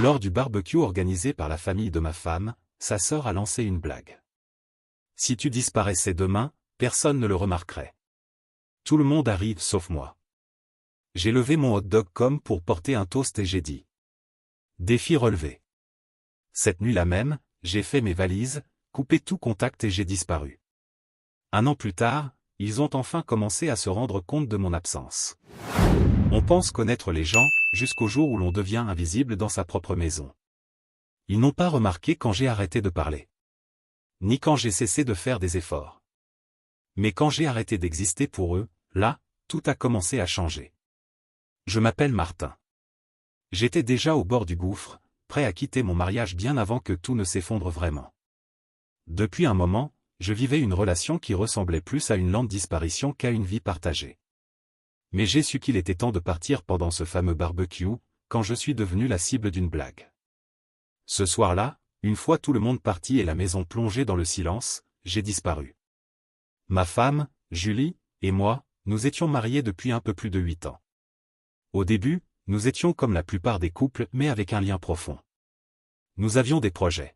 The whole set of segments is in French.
Lors du barbecue organisé par la famille de ma femme, sa sœur a lancé une blague. Si tu disparaissais demain, personne ne le remarquerait. Tout le monde arrive sauf moi. J'ai levé mon hot dog comme pour porter un toast et j'ai dit. Défi relevé. Cette nuit-là même, j'ai fait mes valises, coupé tout contact et j'ai disparu. 1 an plus tard, ils ont enfin commencé à se rendre compte de mon absence. On pense connaître les gens, jusqu'au jour où l'on devient invisible dans sa propre maison. Ils n'ont pas remarqué quand j'ai arrêté de parler. Ni quand j'ai cessé de faire des efforts. Mais quand j'ai arrêté d'exister pour eux, là, tout a commencé à changer. Je m'appelle Martin. J'étais déjà au bord du gouffre, prêt à quitter mon mariage bien avant que tout ne s'effondre vraiment. Depuis un moment, je vivais une relation qui ressemblait plus à une lente disparition qu'à une vie partagée. Mais j'ai su qu'il était temps de partir pendant ce fameux barbecue, quand je suis devenu la cible d'une blague. Ce soir-là, une fois tout le monde parti et la maison plongée dans le silence, j'ai disparu. Ma femme, Julie, et moi, nous étions mariés depuis un peu plus de 8 ans. Au début, nous étions comme la plupart des couples mais avec un lien profond. Nous avions des projets.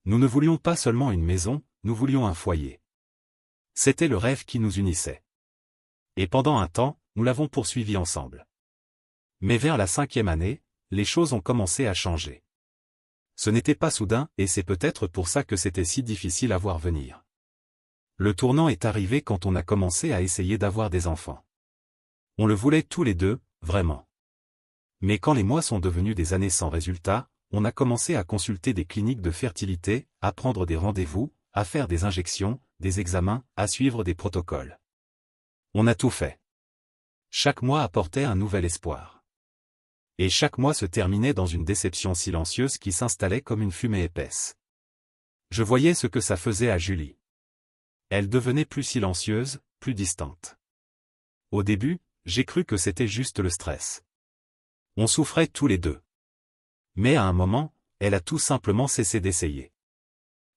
Nous ne voulions pas seulement une maison, nous voulions un foyer. C'était le rêve qui nous unissait. Et pendant un temps, nous l'avons poursuivi ensemble. Mais vers la 5e année, les choses ont commencé à changer. Ce n'était pas soudain et c'est peut-être pour ça que c'était si difficile à voir venir. Le tournant est arrivé quand on a commencé à essayer d'avoir des enfants. On le voulait tous les deux, vraiment. Mais quand les mois sont devenus des années sans résultat, on a commencé à consulter des cliniques de fertilité, à prendre des rendez-vous, à faire des injections, des examens, à suivre des protocoles. On a tout fait. Chaque mois apportait un nouvel espoir. Et chaque mois se terminait dans une déception silencieuse qui s'installait comme une fumée épaisse. Je voyais ce que ça faisait à Julie. Elle devenait plus silencieuse, plus distante. Au début, j'ai cru que c'était juste le stress. On souffrait tous les deux. Mais à un moment, elle a tout simplement cessé d'essayer.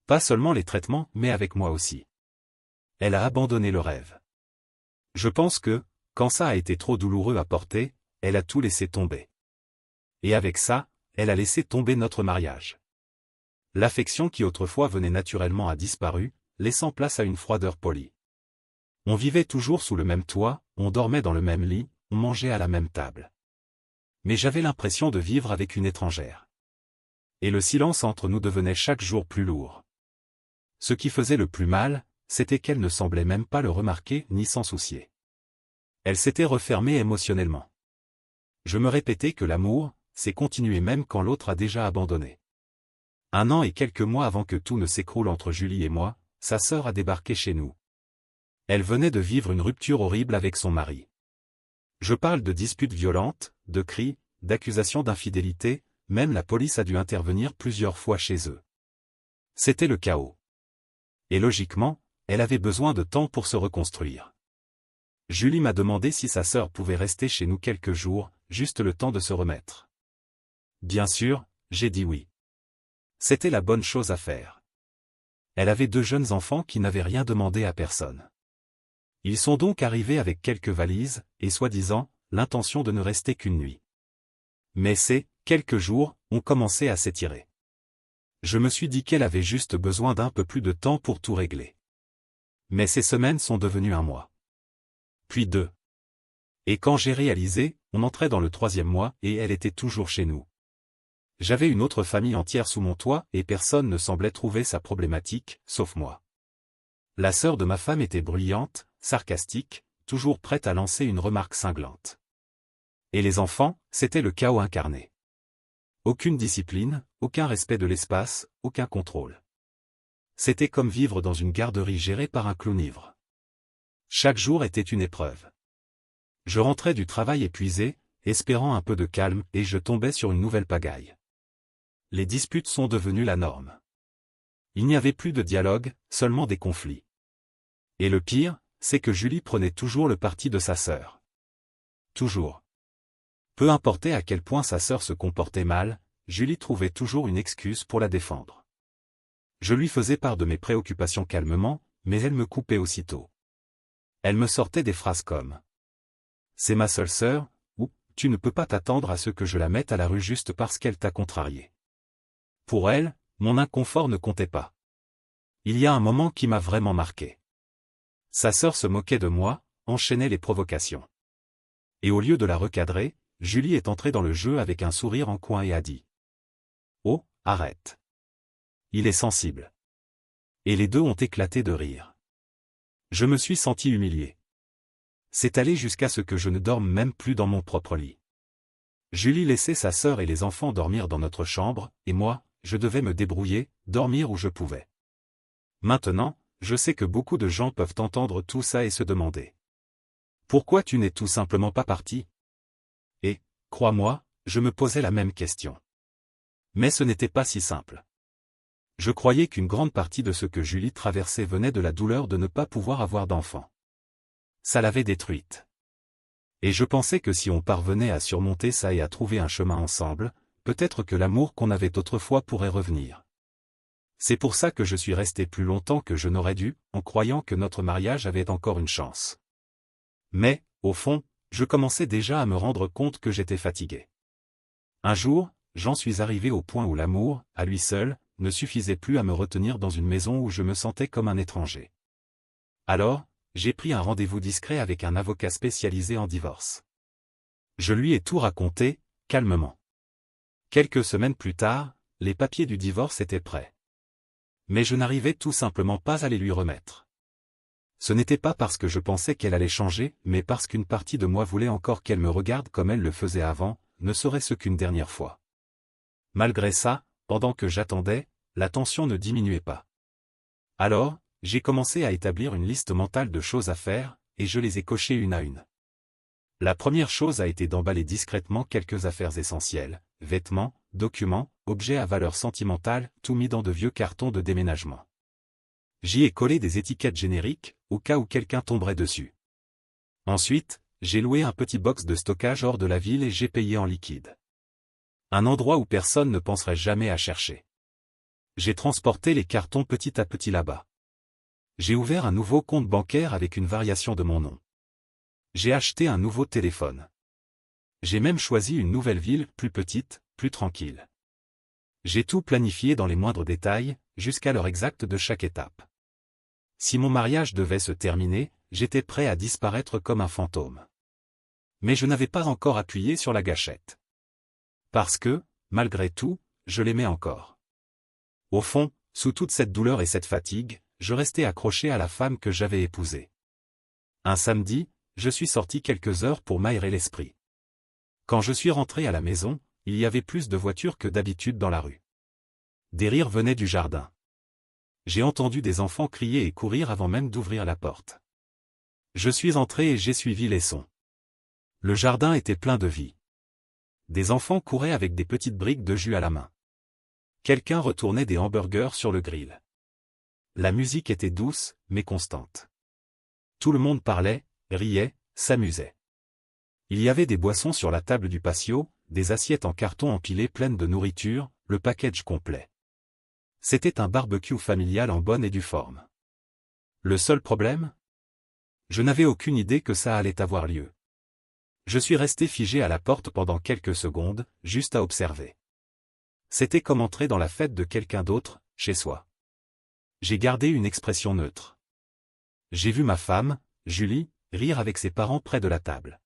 Pas seulement les traitements, mais avec moi aussi. Elle a abandonné le rêve. Je pense que, quand ça a été trop douloureux à porter, elle a tout laissé tomber. Et avec ça, elle a laissé tomber notre mariage. L'affection qui autrefois venait naturellement a disparu, laissant place à une froideur polie. On vivait toujours sous le même toit, on dormait dans le même lit, on mangeait à la même table. Mais j'avais l'impression de vivre avec une étrangère. Et le silence entre nous devenait chaque jour plus lourd. Ce qui faisait le plus mal, c'était qu'elle ne semblait même pas le remarquer ni s'en soucier. Elle s'était refermée émotionnellement. Je me répétais que l'amour, c'est continuer même quand l'autre a déjà abandonné. 1 an et quelques mois avant que tout ne s'écroule entre Julie et moi, sa sœur a débarqué chez nous. Elle venait de vivre une rupture horrible avec son mari. Je parle de disputes violentes, de cris, d'accusations d'infidélité, même la police a dû intervenir plusieurs fois chez eux. C'était le chaos. Et logiquement, elle avait besoin de temps pour se reconstruire. Julie m'a demandé si sa sœur pouvait rester chez nous quelques jours, juste le temps de se remettre. Bien sûr, j'ai dit oui. C'était la bonne chose à faire. Elle avait 2 jeunes enfants qui n'avaient rien demandé à personne. Ils sont donc arrivés avec quelques valises, et soi-disant, l'intention de ne rester qu'une nuit. Mais ces quelques jours ont commencé à s'étirer. Je me suis dit qu'elle avait juste besoin d'un peu plus de temps pour tout régler. Mais ces semaines sont devenues 1 mois. Puis 2. Et quand j'ai réalisé, on entrait dans le 3e mois et elle était toujours chez nous. J'avais une autre famille entière sous mon toit et personne ne semblait trouver ça problématique, sauf moi. La sœur de ma femme était bruyante, sarcastique, toujours prête à lancer une remarque cinglante. Et les enfants, c'était le chaos incarné. Aucune discipline, aucun respect de l'espace, aucun contrôle. C'était comme vivre dans une garderie gérée par un clown ivre. Chaque jour était une épreuve. Je rentrais du travail épuisé, espérant un peu de calme, et je tombais sur une nouvelle pagaille. Les disputes sont devenues la norme. Il n'y avait plus de dialogue, seulement des conflits. Et le pire, c'est que Julie prenait toujours le parti de sa sœur. Toujours. Peu importait à quel point sa sœur se comportait mal, Julie trouvait toujours une excuse pour la défendre. Je lui faisais part de mes préoccupations calmement, mais elle me coupait aussitôt. Elle me sortait des phrases comme « C'est ma seule sœur » ou tu ne peux pas t'attendre à ce que je la mette à la rue juste parce qu'elle t'a contrarié. Pour elle, mon inconfort ne comptait pas. Il y a un moment qui m'a vraiment marqué. Sa sœur se moquait de moi, enchaînait les provocations. Et au lieu de la recadrer, Julie est entrée dans le jeu avec un sourire en coin et a dit : « Oh, arrête. Il est sensible. » Et les deux ont éclaté de rire. Je me suis senti humilié. C'est allé jusqu'à ce que je ne dorme même plus dans mon propre lit. Julie laissait sa sœur et les enfants dormir dans notre chambre, et moi, je devais me débrouiller, dormir où je pouvais. Maintenant, je sais que beaucoup de gens peuvent entendre tout ça et se demander : pourquoi tu n'es tout simplement pas parti ? Et, crois-moi, je me posais la même question. Mais ce n'était pas si simple. Je croyais qu'une grande partie de ce que Julie traversait venait de la douleur de ne pas pouvoir avoir d'enfant. Ça l'avait détruite. Et je pensais que si on parvenait à surmonter ça et à trouver un chemin ensemble, peut-être que l'amour qu'on avait autrefois pourrait revenir. C'est pour ça que je suis resté plus longtemps que je n'aurais dû, en croyant que notre mariage avait encore une chance. Mais, au fond, je commençais déjà à me rendre compte que j'étais fatigué. Un jour, j'en suis arrivé au point où l'amour, à lui seul, ne suffisait plus à me retenir dans une maison où je me sentais comme un étranger. Alors, j'ai pris un rendez-vous discret avec un avocat spécialisé en divorce. Je lui ai tout raconté, calmement. Quelques semaines plus tard, les papiers du divorce étaient prêts. Mais je n'arrivais tout simplement pas à les lui remettre. Ce n'était pas parce que je pensais qu'elle allait changer, mais parce qu'une partie de moi voulait encore qu'elle me regarde comme elle le faisait avant, ne serait-ce qu'une dernière fois. Malgré ça, pendant que j'attendais, la tension ne diminuait pas. Alors, j'ai commencé à établir une liste mentale de choses à faire, et je les ai cochées une à une. La première chose a été d'emballer discrètement quelques affaires essentielles, vêtements, documents, objets à valeur sentimentale, tout mis dans de vieux cartons de déménagement. J'y ai collé des étiquettes génériques, au cas où quelqu'un tomberait dessus. Ensuite, j'ai loué un petit box de stockage hors de la ville et j'ai payé en liquide. Un endroit où personne ne penserait jamais à chercher. J'ai transporté les cartons petit à petit là-bas. J'ai ouvert un nouveau compte bancaire avec une variation de mon nom. J'ai acheté un nouveau téléphone. J'ai même choisi une nouvelle ville, plus petite, plus tranquille. J'ai tout planifié dans les moindres détails, jusqu'à l'heure exacte de chaque étape. Si mon mariage devait se terminer, j'étais prêt à disparaître comme un fantôme. Mais je n'avais pas encore appuyé sur la gâchette. Parce que, malgré tout, je l'aimais encore. Au fond, sous toute cette douleur et cette fatigue, je restais accroché à la femme que j'avais épousée. Un samedi, je suis sorti quelques heures pour m'aérer l'esprit. Quand je suis rentré à la maison, il y avait plus de voitures que d'habitude dans la rue. Des rires venaient du jardin. J'ai entendu des enfants crier et courir avant même d'ouvrir la porte. Je suis entré et j'ai suivi les sons. Le jardin était plein de vie. Des enfants couraient avec des petites briques de jus à la main. Quelqu'un retournait des hamburgers sur le grill. La musique était douce, mais constante. Tout le monde parlait, riait, s'amusait. Il y avait des boissons sur la table du patio, des assiettes en carton empilées pleines de nourriture, le package complet. C'était un barbecue familial en bonne et due forme. Le seul problème ? Je n'avais aucune idée que ça allait avoir lieu. Je suis resté figé à la porte pendant quelques secondes, juste à observer. C'était comme entrer dans la fête de quelqu'un d'autre, chez soi. J'ai gardé une expression neutre. J'ai vu ma femme, Julie, rire avec ses parents près de la table.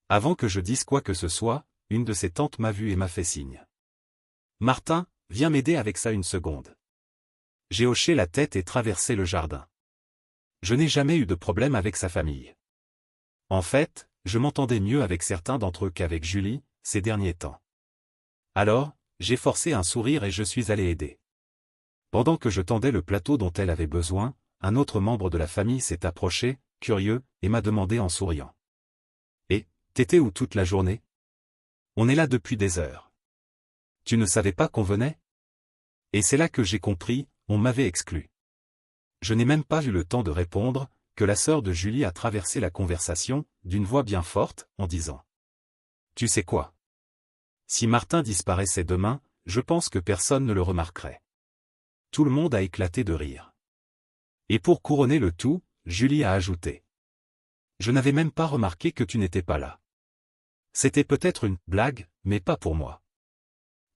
Avant que je dise quoi que ce soit, une de ses tantes m'a vu et m'a fait signe. « Martin, viens m'aider avec ça une seconde. » J'ai hoché la tête et traversé le jardin. Je n'ai jamais eu de problème avec sa famille. En fait, je m'entendais mieux avec certains d'entre eux qu'avec Julie, ces derniers temps. Alors, j'ai forcé un sourire et je suis allé aider. Pendant que je tendais le plateau dont elle avait besoin, un autre membre de la famille s'est approché, curieux, et m'a demandé en souriant. « Et, t'étais où toute la journée ? On est là depuis des heures. Tu ne savais pas qu'on venait ? » Et c'est là que j'ai compris, on m'avait exclu. Je n'ai même pas eu le temps de répondre, que la sœur de Julie a traversé la conversation, d'une voix bien forte, en disant : « Tu sais quoi ? Si Martin disparaissait demain, je pense que personne ne le remarquerait. » Tout le monde a éclaté de rire. Et pour couronner le tout, Julie a ajouté : « Je n'avais même pas remarqué que tu n'étais pas là. » C'était peut-être une blague, mais pas pour moi.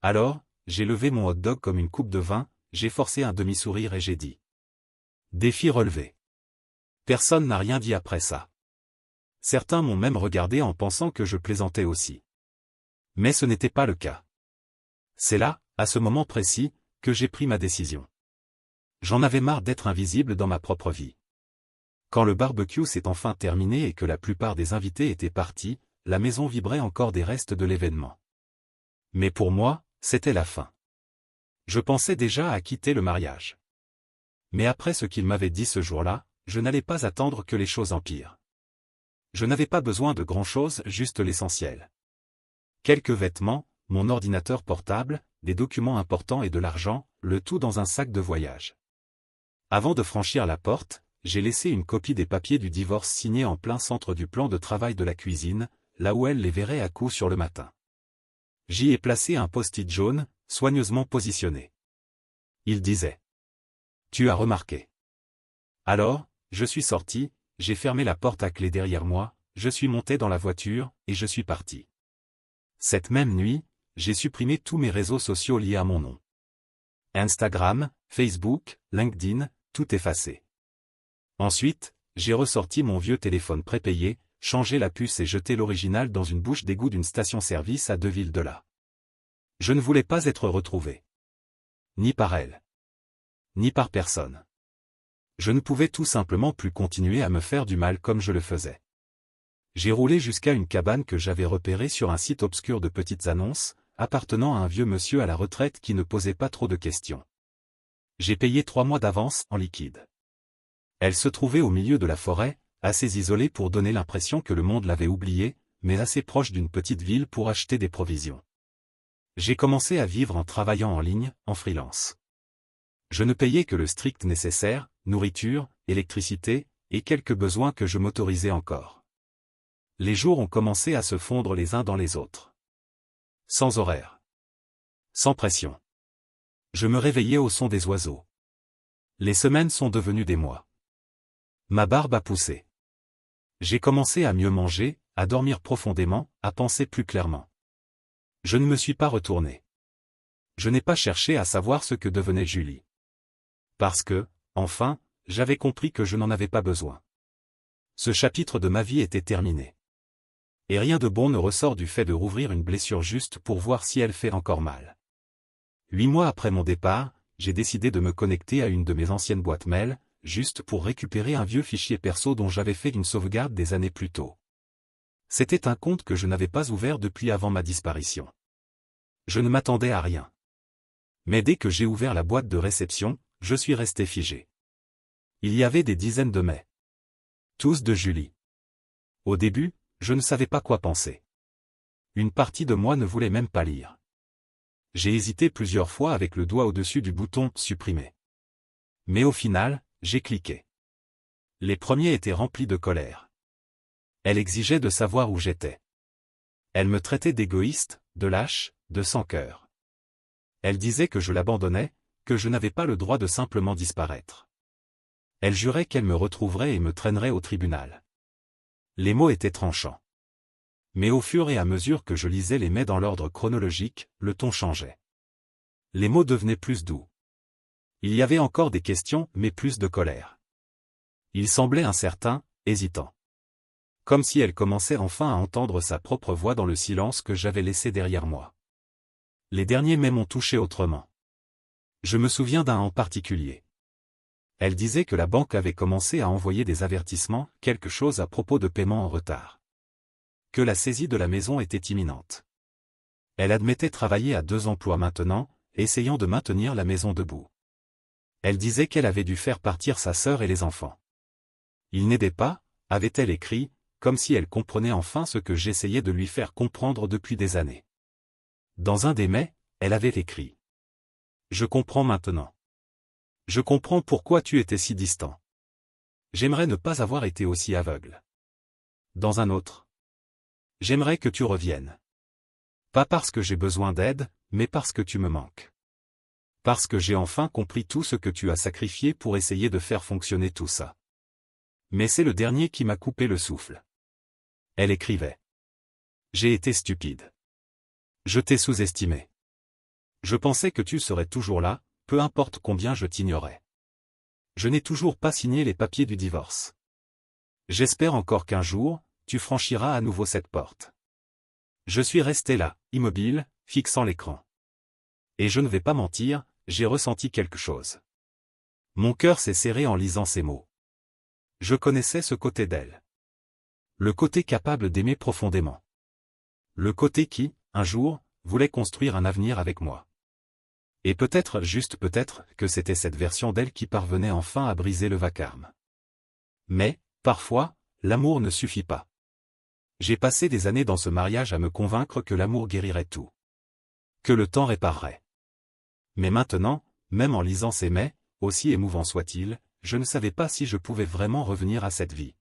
Alors, j'ai levé mon hot-dog comme une coupe de vin, j'ai forcé un demi-sourire et j'ai dit. Défi relevé. Personne n'a rien dit après ça. Certains m'ont même regardé en pensant que je plaisantais aussi. Mais ce n'était pas le cas. C'est là, à ce moment précis, que j'ai pris ma décision. J'en avais marre d'être invisible dans ma propre vie. Quand le barbecue s'est enfin terminé et que la plupart des invités étaient partis, la maison vibrait encore des restes de l'événement. Mais pour moi, c'était la fin. Je pensais déjà à quitter le mariage. Mais après ce qu'il m'avait dit ce jour-là, je n'allais pas attendre que les choses empirent. Je n'avais pas besoin de grand-chose, juste l'essentiel. Quelques vêtements, mon ordinateur portable, des documents importants et de l'argent, le tout dans un sac de voyage. Avant de franchir la porte, j'ai laissé une copie des papiers du divorce signés en plein centre du plan de travail de la cuisine, là où elle les verrait à coup sur le matin. J'y ai placé un post-it jaune, soigneusement positionné. Il disait. Tu as remarqué. Alors, je suis sorti, j'ai fermé la porte à clé derrière moi, je suis monté dans la voiture, et je suis parti. Cette même nuit, j'ai supprimé tous mes réseaux sociaux liés à mon nom. Instagram, Facebook, LinkedIn, tout effacé. Ensuite, j'ai ressorti mon vieux téléphone prépayé, changé la puce et jeté l'original dans une bouche d'égout d'une station-service à 2 villes de là. Je ne voulais pas être retrouvé. Ni par elle. Ni par personne. Je ne pouvais tout simplement plus continuer à me faire du mal comme je le faisais. J'ai roulé jusqu'à une cabane que j'avais repérée sur un site obscur de petites annonces, appartenant à un vieux monsieur à la retraite qui ne posait pas trop de questions. J'ai payé 3 mois d'avance en liquide. Elle se trouvait au milieu de la forêt, assez isolée pour donner l'impression que le monde l'avait oubliée, mais assez proche d'une petite ville pour acheter des provisions. J'ai commencé à vivre en travaillant en ligne, en freelance. Je ne payais que le strict nécessaire, nourriture, électricité, et quelques besoins que je m'autorisais encore. Les jours ont commencé à se fondre les uns dans les autres. Sans horaire. Sans pression. Je me réveillais au son des oiseaux. Les semaines sont devenues des mois. Ma barbe a poussé. J'ai commencé à mieux manger, à dormir profondément, à penser plus clairement. Je ne me suis pas retourné. Je n'ai pas cherché à savoir ce que devenait Julie. Parce que, enfin, j'avais compris que je n'en avais pas besoin. Ce chapitre de ma vie était terminé. Et rien de bon ne ressort du fait de rouvrir une blessure juste pour voir si elle fait encore mal. 8 mois après mon départ, j'ai décidé de me connecter à une de mes anciennes boîtes mail, juste pour récupérer un vieux fichier perso dont j'avais fait une sauvegarde des années plus tôt. C'était un compte que je n'avais pas ouvert depuis avant ma disparition. Je ne m'attendais à rien. Mais dès que j'ai ouvert la boîte de réception, je suis resté figé. Il y avait des dizaines de mails. Tous de Julie. Au début, je ne savais pas quoi penser. Une partie de moi ne voulait même pas lire. J'ai hésité plusieurs fois avec le doigt au-dessus du bouton « Supprimer ». Mais au final, j'ai cliqué. Les premiers étaient remplis de colère. Elle exigeait de savoir où j'étais. Elle me traitait d'égoïste, de lâche, de sans cœur. Elle disait que je l'abandonnais, que je n'avais pas le droit de simplement disparaître. Elle jurait qu'elle me retrouverait et me traînerait au tribunal. Les mots étaient tranchants. Mais au fur et à mesure que je lisais les mails dans l'ordre chronologique, le ton changeait. Les mots devenaient plus doux. Il y avait encore des questions, mais plus de colère. Il semblait incertain, hésitant. Comme si elle commençait enfin à entendre sa propre voix dans le silence que j'avais laissé derrière moi. Les derniers mails m'ont touché autrement. Je me souviens d'un en particulier. Elle disait que la banque avait commencé à envoyer des avertissements, quelque chose à propos de paiement en retard. Que la saisie de la maison était imminente. Elle admettait travailler à 2 emplois maintenant, essayant de maintenir la maison debout. Elle disait qu'elle avait dû faire partir sa sœur et les enfants. Ils n'aidaient pas, avait-elle écrit, comme si elle comprenait enfin ce que j'essayais de lui faire comprendre depuis des années. Dans un des mails, elle avait écrit. Je comprends maintenant. Je comprends pourquoi tu étais si distant. J'aimerais ne pas avoir été aussi aveugle. Dans un autre. J'aimerais que tu reviennes. Pas parce que j'ai besoin d'aide, mais parce que tu me manques. Parce que j'ai enfin compris tout ce que tu as sacrifié pour essayer de faire fonctionner tout ça. Mais c'est le dernier qui m'a coupé le souffle. Elle écrivait. J'ai été stupide. Je t'ai sous-estimé. Je pensais que tu serais toujours là, peu importe combien je t'ignorais. Je n'ai toujours pas signé les papiers du divorce. J'espère encore qu'un jour, tu franchiras à nouveau cette porte. Je suis resté là, immobile, fixant l'écran. Et je ne vais pas mentir, j'ai ressenti quelque chose. Mon cœur s'est serré en lisant ces mots. Je connaissais ce côté d'elle. Le côté capable d'aimer profondément. Le côté qui, un jour, voulait construire un avenir avec moi. Et peut-être, juste peut-être, que c'était cette version d'elle qui parvenait enfin à briser le vacarme. Mais, parfois, l'amour ne suffit pas. J'ai passé des années dans ce mariage à me convaincre que l'amour guérirait tout. Que le temps réparerait. Mais maintenant, même en lisant ces mais, aussi émouvants soient-ils, je ne savais pas si je pouvais vraiment revenir à cette vie.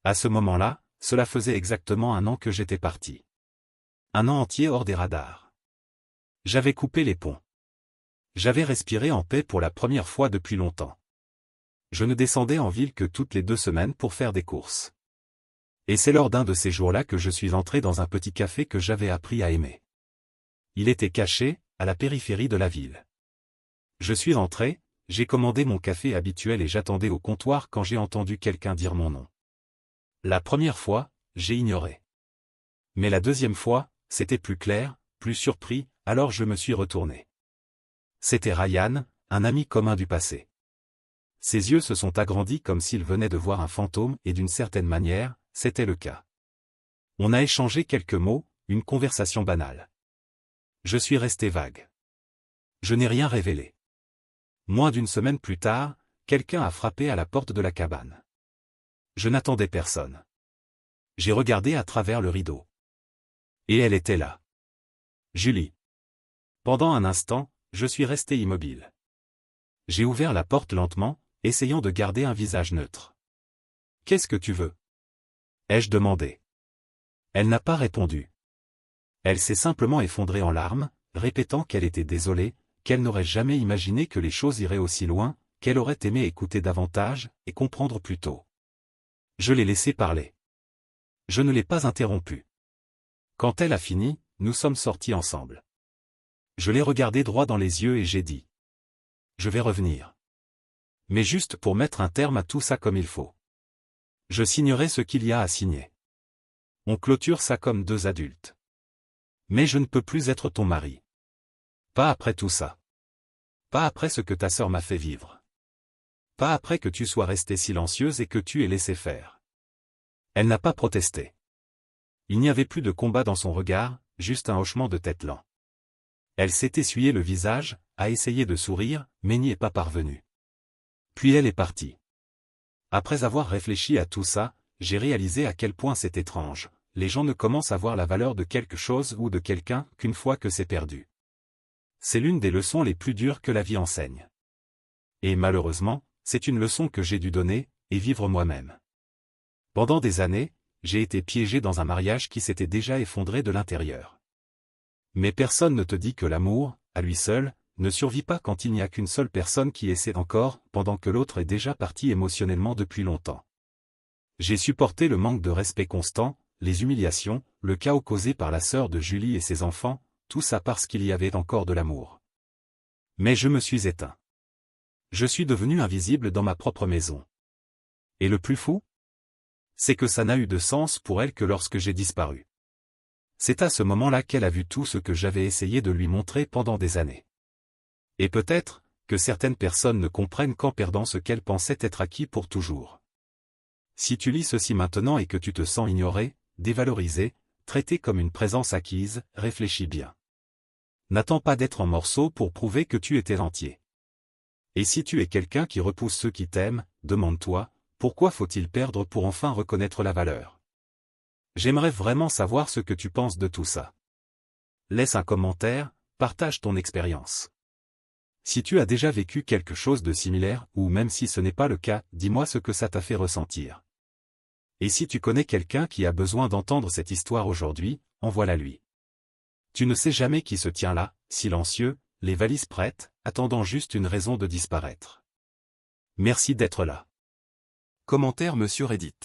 À ce moment-là, cela faisait exactement 1 an que j'étais parti. 1 an entier hors des radars. J'avais coupé les ponts. J'avais respiré en paix pour la première fois depuis longtemps. Je ne descendais en ville que toutes les 2 semaines pour faire des courses. Et c'est lors d'un de ces jours-là que je suis entré dans un petit café que j'avais appris à aimer. Il était caché, à la périphérie de la ville. Je suis entré, j'ai commandé mon café habituel et j'attendais au comptoir quand j'ai entendu quelqu'un dire mon nom. La première fois, j'ai ignoré. Mais la deuxième fois, c'était plus clair, plus surpris, alors je me suis retourné. C'était Ryan, un ami commun du passé. Ses yeux se sont agrandis comme s'il venait de voir un fantôme et d'une certaine manière, c'était le cas. On a échangé quelques mots, une conversation banale. Je suis resté vague. Je n'ai rien révélé. Moins d'1 semaine plus tard, quelqu'un a frappé à la porte de la cabane. Je n'attendais personne. J'ai regardé à travers le rideau. Et elle était là. Julie. Pendant un instant, je suis resté immobile. J'ai ouvert la porte lentement, essayant de garder un visage neutre. « Qu'est-ce que tu veux » ai-je demandé. Elle n'a pas répondu. Elle s'est simplement effondrée en larmes, répétant qu'elle était désolée, qu'elle n'aurait jamais imaginé que les choses iraient aussi loin, qu'elle aurait aimé écouter davantage, et comprendre plus tôt. Je l'ai laissée parler. Je ne l'ai pas interrompue. Quand elle a fini, nous sommes sortis ensemble. Je l'ai regardée droit dans les yeux et j'ai dit. Je vais revenir. Mais juste pour mettre un terme à tout ça comme il faut. Je signerai ce qu'il y a à signer. On clôture ça comme 2 adultes. Mais je ne peux plus être ton mari. Pas après tout ça. Pas après ce que ta sœur m'a fait vivre. Pas après que tu sois restée silencieuse et que tu aies laissé faire. Elle n'a pas protesté. Il n'y avait plus de combat dans son regard, juste un hochement de tête lent. Elle s'est essuyé le visage, a essayé de sourire, mais n'y est pas parvenue. Puis elle est partie. Après avoir réfléchi à tout ça, j'ai réalisé à quel point c'est étrange. Les gens ne commencent à voir la valeur de quelque chose ou de quelqu'un qu'une fois que c'est perdu. C'est l'une des leçons les plus dures que la vie enseigne. Et malheureusement, c'est une leçon que j'ai dû donner, et vivre moi-même. Pendant des années, j'ai été piégé dans un mariage qui s'était déjà effondré de l'intérieur. Mais personne ne te dit que l'amour, à lui seul, ne survit pas quand il n'y a qu'une seule personne qui essaie encore, pendant que l'autre est déjà parti émotionnellement depuis longtemps. J'ai supporté le manque de respect constant, les humiliations, le chaos causé par la sœur de Julie et ses enfants, tout ça parce qu'il y avait encore de l'amour. Mais je me suis éteint. Je suis devenu invisible dans ma propre maison. Et le plus fou ? C'est que ça n'a eu de sens pour elle que lorsque j'ai disparu. C'est à ce moment-là qu'elle a vu tout ce que j'avais essayé de lui montrer pendant des années. Et peut-être, que certaines personnes ne comprennent qu'en perdant ce qu'elles pensaient être acquis pour toujours. Si tu lis ceci maintenant et que tu te sens ignoré, dévalorisé, traité comme une présence acquise, réfléchis bien. N'attends pas d'être en morceaux pour prouver que tu étais entier. Et si tu es quelqu'un qui repousse ceux qui t'aiment, demande-toi, pourquoi faut-il perdre pour enfin reconnaître la valeur ? J'aimerais vraiment savoir ce que tu penses de tout ça. Laisse un commentaire, partage ton expérience. Si tu as déjà vécu quelque chose de similaire, ou même si ce n'est pas le cas, dis-moi ce que ça t'a fait ressentir. Et si tu connais quelqu'un qui a besoin d'entendre cette histoire aujourd'hui, envoie-la lui. Tu ne sais jamais qui se tient là, silencieux, les valises prêtes, attendant juste une raison de disparaître. Merci d'être là. Commentaire Monsieur Reddit.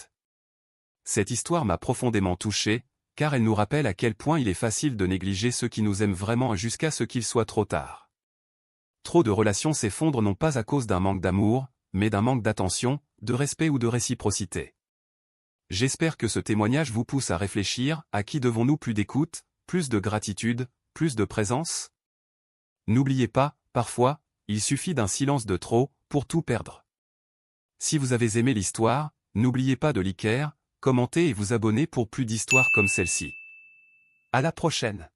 Cette histoire m'a profondément touché, car elle nous rappelle à quel point il est facile de négliger ceux qui nous aiment vraiment jusqu'à ce qu'il soit trop tard. Trop de relations s'effondrent non pas à cause d'un manque d'amour, mais d'un manque d'attention, de respect ou de réciprocité. J'espère que ce témoignage vous pousse à réfléchir, à qui devons-nous plus d'écoute, plus de gratitude, plus de présence? N'oubliez pas, parfois, il suffit d'un silence de trop, pour tout perdre. Si vous avez aimé l'histoire, n'oubliez pas de liker, commenter et vous abonner pour plus d'histoires comme celle-ci. À la prochaine!